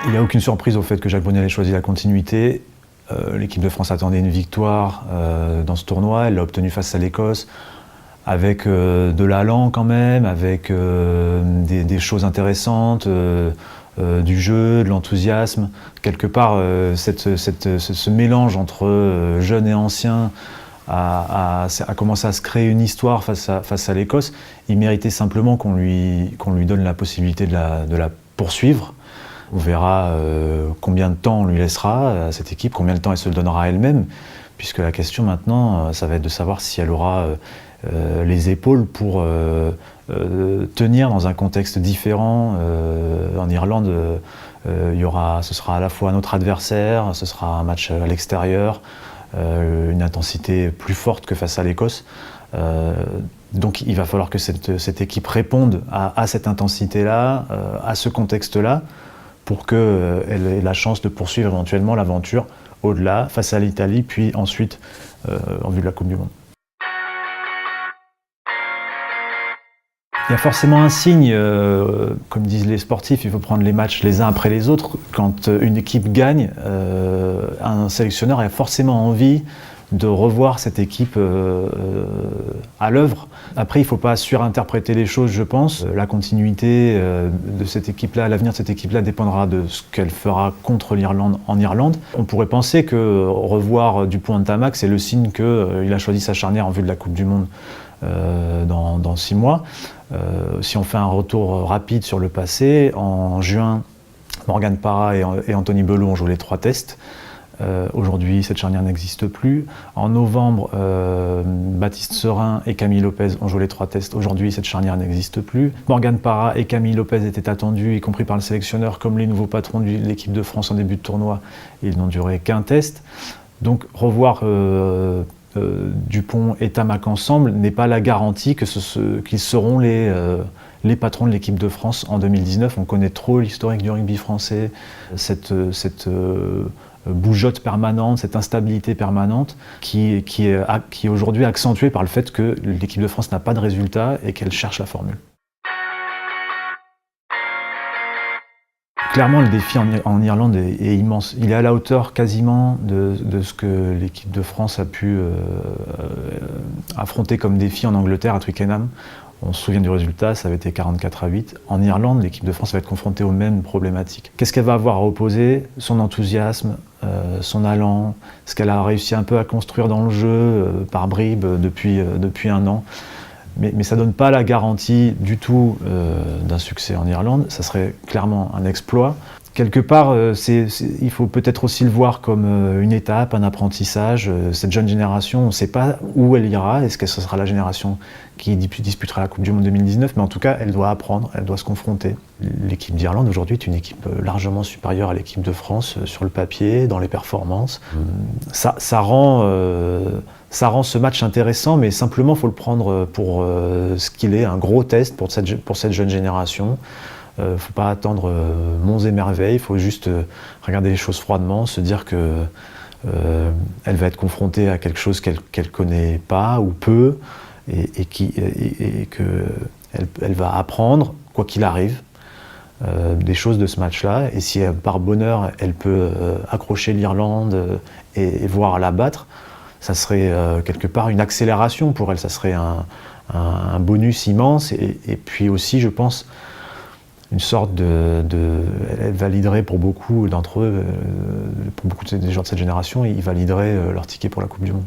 Il n'y a aucune surprise au fait que Jacques Brunel ait choisi la continuité. L'équipe de France attendait une victoire dans ce tournoi, elle l'a obtenue face à l'Écosse, avec de l'allant quand même, avec des choses intéressantes, du jeu, de l'enthousiasme. Quelque part, ce mélange entre jeunes et anciens a commencé à se créer une histoire face à l'Écosse. Il méritait simplement qu'on lui donne la possibilité de la poursuivre. On verra combien de temps on lui laissera à cette équipe, combien de temps elle se le donnera à elle-même, puisque la question maintenant, ça va être de savoir si elle aura les épaules pour tenir dans un contexte différent. En Irlande, ce sera à la fois un autre adversaire, ce sera un match à l'extérieur, une intensité plus forte que face à l'Écosse. Donc il va falloir que cette équipe réponde à cette intensité-là, à ce contexte-là, pour qu'elle ait la chance de poursuivre éventuellement l'aventure au-delà, face à l'Italie, puis ensuite en vue de la Coupe du Monde. Il y a forcément un signe, comme disent les sportifs, il faut prendre les matchs les uns après les autres. Quand une équipe gagne, un sélectionneur a forcément envie de revoir cette équipe à l'œuvre. Après, il ne faut pas surinterpréter les choses, je pense. La continuité de cette équipe-là, l'avenir de cette équipe-là dépendra de ce qu'elle fera contre l'Irlande en Irlande. On pourrait penser que revoir Dupont-Ntamak, c'est le signe qu'il a choisi sa charnière en vue de la Coupe du Monde dans 6 mois. Si on fait un retour rapide sur le passé, en juin, Morgan Parra et Anthony Belot ont joué les 3 tests. Aujourd'hui, cette charnière n'existe plus. En novembre, Baptiste Serin et Camille Lopez ont joué les 3 tests. Aujourd'hui, cette charnière n'existe plus. Morgan Parra et Camille Lopez étaient attendus, y compris par le sélectionneur, comme les nouveaux patrons de l'équipe de France en début de tournoi. Ils n'ont duré qu'un test. Donc, revoir Dupont et Ntamak ensemble n'est pas la garantie qu'ils seront les patrons de l'équipe de France en 2019. On connaît trop l'historique du rugby français, cette bougeotte permanente, cette instabilité permanente qui est aujourd'hui accentuée par le fait que l'équipe de France n'a pas de résultats et qu'elle cherche la formule. Clairement, le défi en Irlande est immense. Il est à la hauteur quasiment de ce que l'équipe de France a pu affronter comme défi en Angleterre à Twickenham. On se souvient du résultat, ça avait été 44-8. En Irlande, l'équipe de France va être confrontée aux mêmes problématiques. Qu'est-ce qu'elle va avoir à opposer? Son enthousiasme, son allant, ce qu'elle a réussi un peu à construire dans le jeu par bribes depuis un an. Mais ça ne donne pas la garantie du tout d'un succès en Irlande. Ça serait clairement un exploit. Quelque part, il faut peut-être aussi le voir comme une étape, un apprentissage. Cette jeune génération, on ne sait pas où elle ira. Est-ce que ce sera la génération qui disputera la Coupe du Monde 2019? Mais en tout cas, elle doit apprendre, elle doit se confronter. L'équipe d'Irlande aujourd'hui est une équipe largement supérieure à l'équipe de France sur le papier, dans les performances. Ça rend ce match intéressant, mais simplement, il faut le prendre pour ce qu'il est, un gros test pour cette jeune génération. Il ne faut pas attendre monts et merveilles, il faut juste regarder les choses froidement, se dire qu'elle va être confrontée à quelque chose qu'elle ne connaît pas ou peu, et qu'elle va apprendre, quoi qu'il arrive, des choses de ce match-là. Et si par bonheur, elle peut accrocher l'Irlande et voir la battre, ça serait quelque part une accélération pour elle, ça serait un bonus immense. Et puis aussi, je pense, une sorte elle validerait pour beaucoup d'entre eux, pour beaucoup des joueurs de cette génération, ils valideraient leur ticket pour la Coupe du Monde.